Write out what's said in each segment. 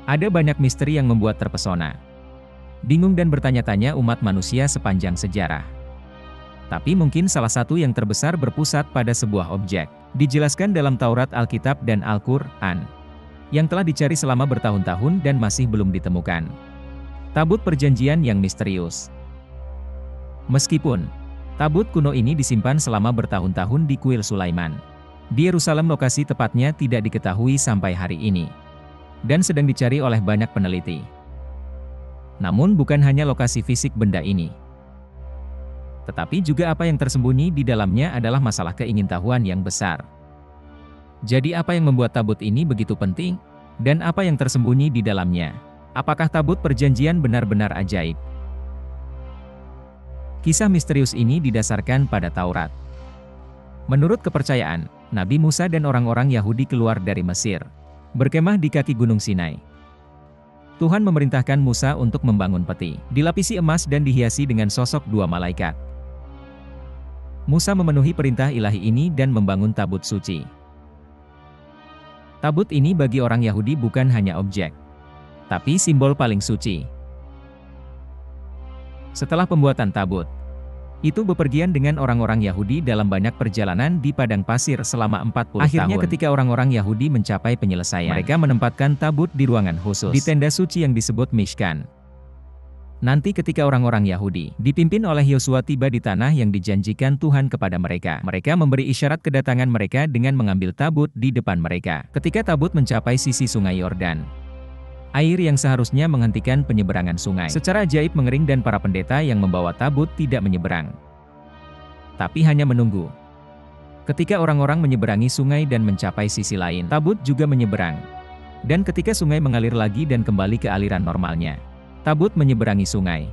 Ada banyak misteri yang membuat terpesona, bingung dan bertanya-tanya umat manusia sepanjang sejarah. Tapi mungkin salah satu yang terbesar berpusat pada sebuah objek, dijelaskan dalam Taurat, Alkitab dan Al-Quran, yang telah dicari selama bertahun-tahun dan masih belum ditemukan. Tabut Perjanjian yang misterius. Meskipun tabut kuno ini disimpan selama bertahun-tahun di kuil Sulaiman di Yerusalem, lokasi tepatnya tidak diketahui sampai hari ini, dan sedang dicari oleh banyak peneliti. Namun bukan hanya lokasi fisik benda ini, tetapi juga apa yang tersembunyi di dalamnya adalah masalah keingintahuan yang besar. Jadi apa yang membuat tabut ini begitu penting? Dan apa yang tersembunyi di dalamnya? Apakah tabut perjanjian benar-benar ajaib? Kisah misterius ini didasarkan pada Taurat. Menurut kepercayaan, Nabi Musa dan orang-orang Yahudi keluar dari Mesir, berkemah di kaki Gunung Sinai. Tuhan memerintahkan Musa untuk membangun peti, dilapisi emas dan dihiasi dengan sosok dua malaikat. Musa memenuhi perintah ilahi ini dan membangun tabut suci. Tabut ini bagi orang Yahudi bukan hanya objek, tapi simbol paling suci. Setelah pembuatan tabut itu bepergian dengan orang-orang Yahudi dalam banyak perjalanan di padang pasir selama 40 tahun. Akhirnya ketika orang-orang Yahudi mencapai penyelesaian, mereka menempatkan tabut di ruangan khusus, di tenda suci yang disebut Mishkan. Nanti ketika orang-orang Yahudi, dipimpin oleh Yosua tiba di tanah yang dijanjikan Tuhan kepada mereka, mereka memberi isyarat kedatangan mereka dengan mengambil tabut di depan mereka. Ketika tabut mencapai sisi sungai Yordan, air yang seharusnya menghentikan penyeberangan sungai secara ajaib mengering dan para pendeta yang membawa tabut tidak menyeberang, tapi hanya menunggu. Ketika orang-orang menyeberangi sungai dan mencapai sisi lain, tabut juga menyeberang. Dan ketika sungai mengalir lagi dan kembali ke aliran normalnya, tabut menyeberangi sungai.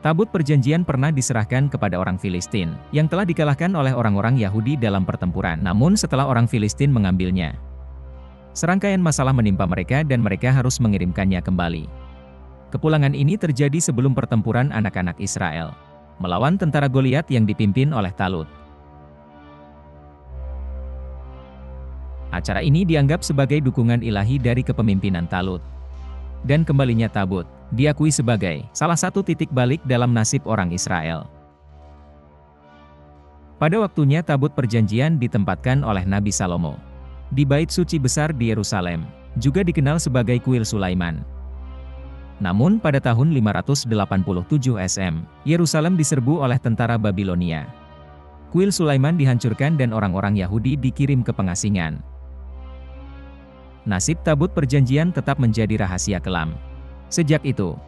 Tabut perjanjian pernah diserahkan kepada orang Filistin, yang telah dikalahkan oleh orang-orang Yahudi dalam pertempuran. Namun setelah orang Filistin mengambilnya, serangkaian masalah menimpa mereka dan mereka harus mengirimkannya kembali. Kepulangan ini terjadi sebelum pertempuran anak-anak Israel melawan tentara Goliat yang dipimpin oleh Talut. Acara ini dianggap sebagai dukungan ilahi dari kepemimpinan Talut. Dan kembalinya tabut diakui sebagai salah satu titik balik dalam nasib orang Israel. Pada waktunya tabut perjanjian ditempatkan oleh Nabi Salomo di bait suci besar di Yerusalem, juga dikenal sebagai kuil Sulaiman. Namun pada tahun 587 SM, Yerusalem diserbu oleh tentara Babilonia. Kuil Sulaiman dihancurkan dan orang-orang Yahudi dikirim ke pengasingan. Nasib tabut perjanjian tetap menjadi rahasia kelam. Sejak itu,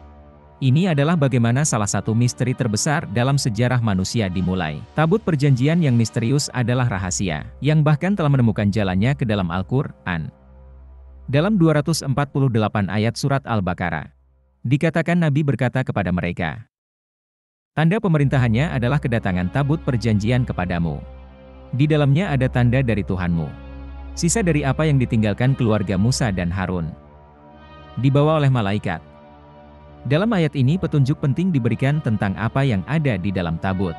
ini adalah bagaimana salah satu misteri terbesar dalam sejarah manusia dimulai. Tabut perjanjian yang misterius adalah rahasia, yang bahkan telah menemukan jalannya ke dalam Al-Quran. Dalam 248 ayat surat Al-Baqarah, dikatakan Nabi berkata kepada mereka, "Tanda pemerintahannya adalah kedatangan tabut perjanjian kepadamu. Di dalamnya ada tanda dari Tuhanmu. Sisa dari apa yang ditinggalkan keluarga Musa dan Harun. Dibawa oleh malaikat." Dalam ayat ini petunjuk penting diberikan tentang apa yang ada di dalam tabut.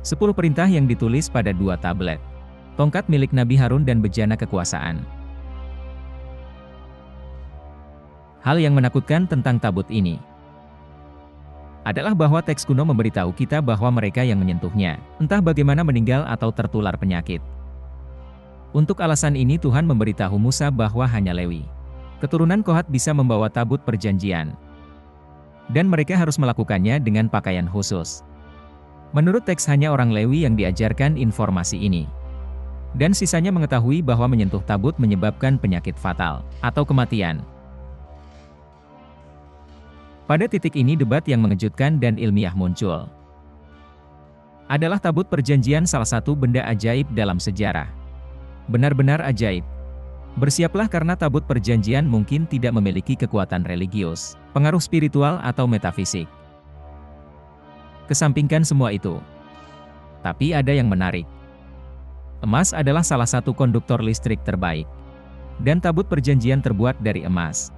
10 perintah yang ditulis pada 2 tablet. Tongkat milik Nabi Harun dan bejana kekuasaan. Hal yang menakutkan tentang tabut ini adalah bahwa teks kuno memberitahu kita bahwa mereka yang menyentuhnya, entah bagaimana meninggal atau tertular penyakit. Untuk alasan ini Tuhan memberitahu Musa bahwa hanya Lewi, keturunan Kohat bisa membawa tabut perjanjian. Dan mereka harus melakukannya dengan pakaian khusus. Menurut teks hanya orang Lewi yang diajarkan informasi ini. Dan sisanya mengetahui bahwa menyentuh tabut menyebabkan penyakit fatal, atau kematian. Pada titik ini debat yang mengejutkan dan ilmiah muncul. Adalah tabut perjanjian salah satu benda ajaib dalam sejarah? Benar-benar ajaib. Bersiaplah karena tabut perjanjian mungkin tidak memiliki kekuatan religius, pengaruh spiritual atau metafisik. Kesampingkan semua itu. Tapi ada yang menarik. Emas adalah salah satu konduktor listrik terbaik. Dan tabut perjanjian terbuat dari emas.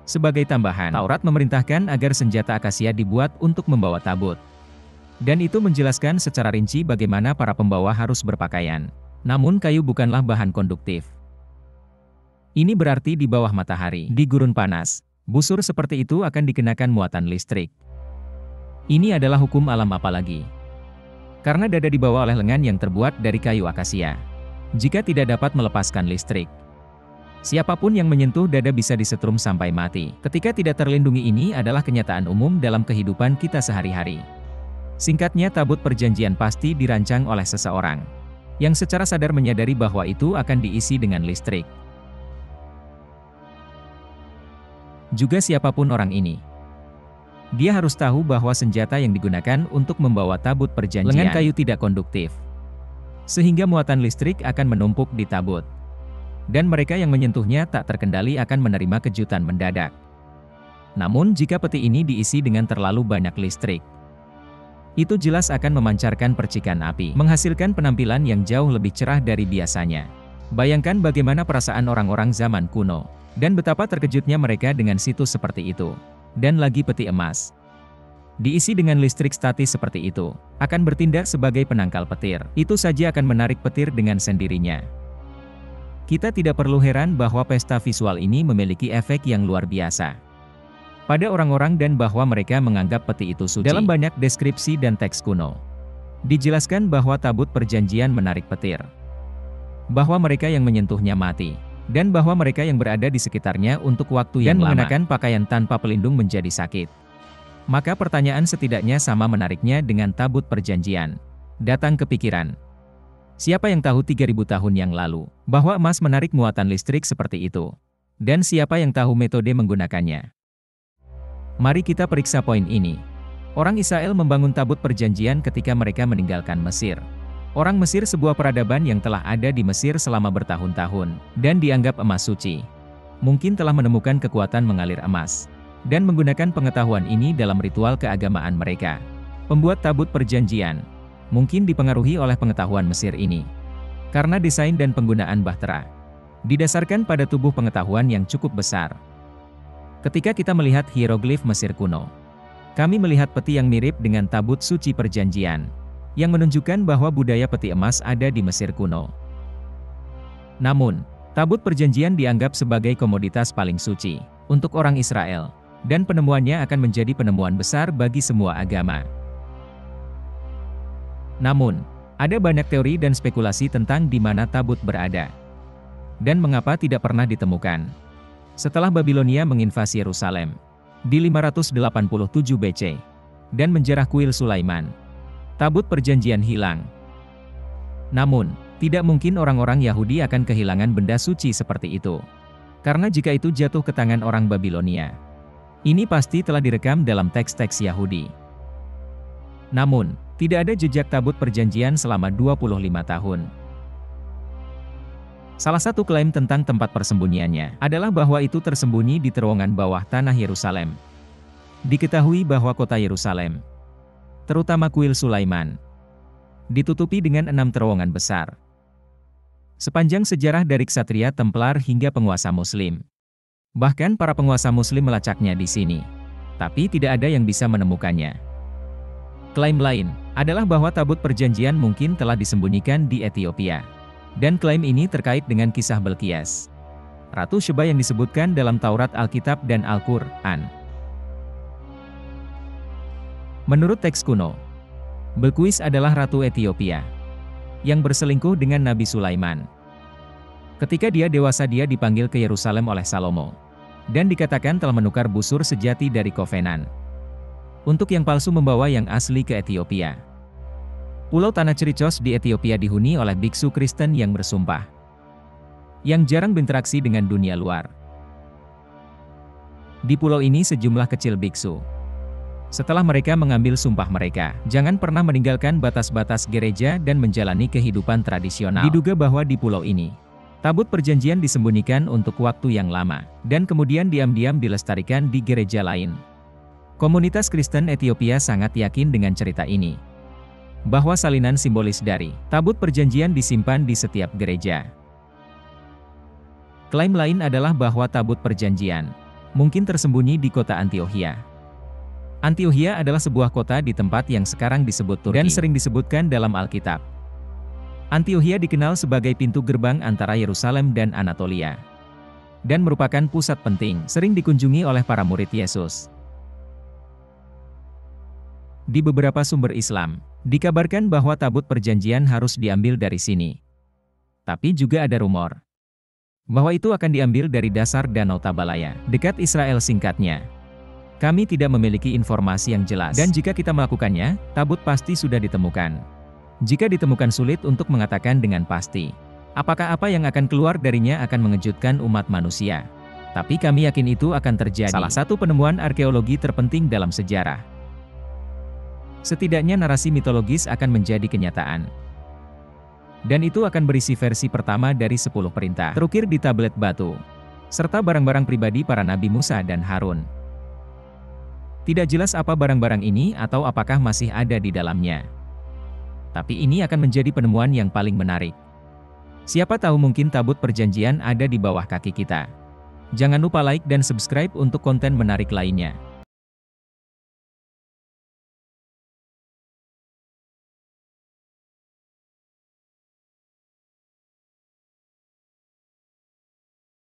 Sebagai tambahan, Taurat memerintahkan agar senjata akasia dibuat untuk membawa tabut. Dan itu menjelaskan secara rinci bagaimana para pembawa harus berpakaian. Namun kayu bukanlah bahan konduktif. Ini berarti di bawah matahari, di gurun panas, busur seperti itu akan dikenakan muatan listrik. Ini adalah hukum alam apalagi. Karena dada dibawa oleh lengan yang terbuat dari kayu akasia. Jika tidak dapat melepaskan listrik, siapapun yang menyentuh dada bisa disetrum sampai mati. Ketika tidak terlindungi, ini adalah kenyataan umum dalam kehidupan kita sehari-hari. Singkatnya, tabut perjanjian pasti dirancang oleh seseorang yang secara sadar menyadari bahwa itu akan diisi dengan listrik. Juga siapapun orang ini, dia harus tahu bahwa senjata yang digunakan untuk membawa tabut perjanjian lengan kayu tidak konduktif, sehingga muatan listrik akan menumpuk di tabut. Dan mereka yang menyentuhnya tak terkendali akan menerima kejutan mendadak. Namun jika peti ini diisi dengan terlalu banyak listrik, itu jelas akan memancarkan percikan api, menghasilkan penampilan yang jauh lebih cerah dari biasanya. Bayangkan bagaimana perasaan orang-orang zaman kuno, dan betapa terkejutnya mereka dengan situs seperti itu. Dan lagi peti emas diisi dengan listrik statis seperti itu, akan bertindak sebagai penangkal petir. Itu saja akan menarik petir dengan sendirinya. Kita tidak perlu heran bahwa pesta visual ini memiliki efek yang luar biasa pada orang-orang dan bahwa mereka menganggap peti itu suci. Dalam banyak deskripsi dan teks kuno, dijelaskan bahwa tabut perjanjian menarik petir, bahwa mereka yang menyentuhnya mati, dan bahwa mereka yang berada di sekitarnya untuk waktu yang lama mengenakan pakaian tanpa pelindung menjadi sakit. Maka pertanyaan setidaknya sama menariknya dengan tabut perjanjian. Datang ke pikiran, siapa yang tahu 3000 tahun yang lalu bahwa emas menarik muatan listrik seperti itu? Dan siapa yang tahu metode menggunakannya? Mari kita periksa poin ini. Orang Israel membangun tabut perjanjian ketika mereka meninggalkan Mesir. Orang Mesir, sebuah peradaban yang telah ada di Mesir selama bertahun-tahun, dan dianggap emas suci, mungkin telah menemukan kekuatan mengalir emas, dan menggunakan pengetahuan ini dalam ritual keagamaan mereka. Pembuat tabut perjanjian mungkin dipengaruhi oleh pengetahuan Mesir ini, karena desain dan penggunaan bahtera didasarkan pada tubuh pengetahuan yang cukup besar. Ketika kita melihat hieroglif Mesir kuno, kami melihat peti yang mirip dengan tabut suci perjanjian, yang menunjukkan bahwa budaya peti emas ada di Mesir kuno. Namun, tabut perjanjian dianggap sebagai komoditas paling suci untuk orang Israel, dan penemuannya akan menjadi penemuan besar bagi semua agama. Namun, ada banyak teori dan spekulasi tentang di mana tabut berada, dan mengapa tidak pernah ditemukan. Setelah Babilonia menginvasi Yerusalem di 587 BC, dan menjarah kuil Sulaiman, tabut perjanjian hilang. Namun, tidak mungkin orang-orang Yahudi akan kehilangan benda suci seperti itu. Karena jika itu jatuh ke tangan orang Babilonia, ini pasti telah direkam dalam teks-teks Yahudi. Namun, tidak ada jejak tabut perjanjian selama 25 tahun. Salah satu klaim tentang tempat persembunyiannya adalah bahwa itu tersembunyi di terowongan bawah tanah Yerusalem. Diketahui bahwa kota Yerusalem, terutama kuil Sulaiman, ditutupi dengan 6 terowongan besar. Sepanjang sejarah dari ksatria Templar hingga penguasa Muslim, bahkan para penguasa Muslim melacaknya di sini, tapi tidak ada yang bisa menemukannya. Klaim lain adalah bahwa tabut perjanjian mungkin telah disembunyikan di Ethiopia, dan klaim ini terkait dengan kisah Belkias, Ratu Sheba yang disebutkan dalam Taurat, Alkitab, dan Al-Quran. Menurut teks kuno, Belquis adalah Ratu Ethiopia yang berselingkuh dengan Nabi Sulaiman. Ketika dia dewasa, dia dipanggil ke Yerusalem oleh Salomo, dan dikatakan telah menukar busur sejati dari Kovenan untuk yang palsu, membawa yang asli ke Ethiopia. Pulau Tanah Cericos di Ethiopia dihuni oleh biksu Kristen yang bersumpah, yang jarang berinteraksi dengan dunia luar. Di pulau ini sejumlah kecil biksu, setelah mereka mengambil sumpah mereka, jangan pernah meninggalkan batas-batas gereja dan menjalani kehidupan tradisional. Diduga bahwa di pulau ini, tabut perjanjian disembunyikan untuk waktu yang lama, dan kemudian diam-diam dilestarikan di gereja lain. Komunitas Kristen Ethiopia sangat yakin dengan cerita ini, bahwa salinan simbolis dari tabut perjanjian disimpan di setiap gereja. Klaim lain adalah bahwa tabut perjanjian mungkin tersembunyi di kota Antiokhia. Antiokhia adalah sebuah kota di tempat yang sekarang disebut Turki dan sering disebutkan dalam Alkitab. Antiokhia dikenal sebagai pintu gerbang antara Yerusalem dan Anatolia, dan merupakan pusat penting, sering dikunjungi oleh para murid Yesus. Di beberapa sumber Islam, dikabarkan bahwa tabut perjanjian harus diambil dari sini. Tapi juga ada rumor bahwa itu akan diambil dari dasar Danau Tabalaya, dekat Israel singkatnya. Kami tidak memiliki informasi yang jelas, dan jika kita melakukannya, tabut pasti sudah ditemukan. Jika ditemukan sulit untuk mengatakan dengan pasti, apakah apa yang akan keluar darinya akan mengejutkan umat manusia. Tapi kami yakin itu akan terjadi. Salah satu penemuan arkeologi terpenting dalam sejarah. Setidaknya narasi mitologis akan menjadi kenyataan. Dan itu akan berisi versi pertama dari 10 perintah, terukir di tablet batu, serta barang-barang pribadi para Nabi Musa dan Harun. Tidak jelas apa barang-barang ini atau apakah masih ada di dalamnya. Tapi ini akan menjadi penemuan yang paling menarik. Siapa tahu mungkin tabut perjanjian ada di bawah kaki kita. Jangan lupa like dan subscribe untuk konten menarik lainnya.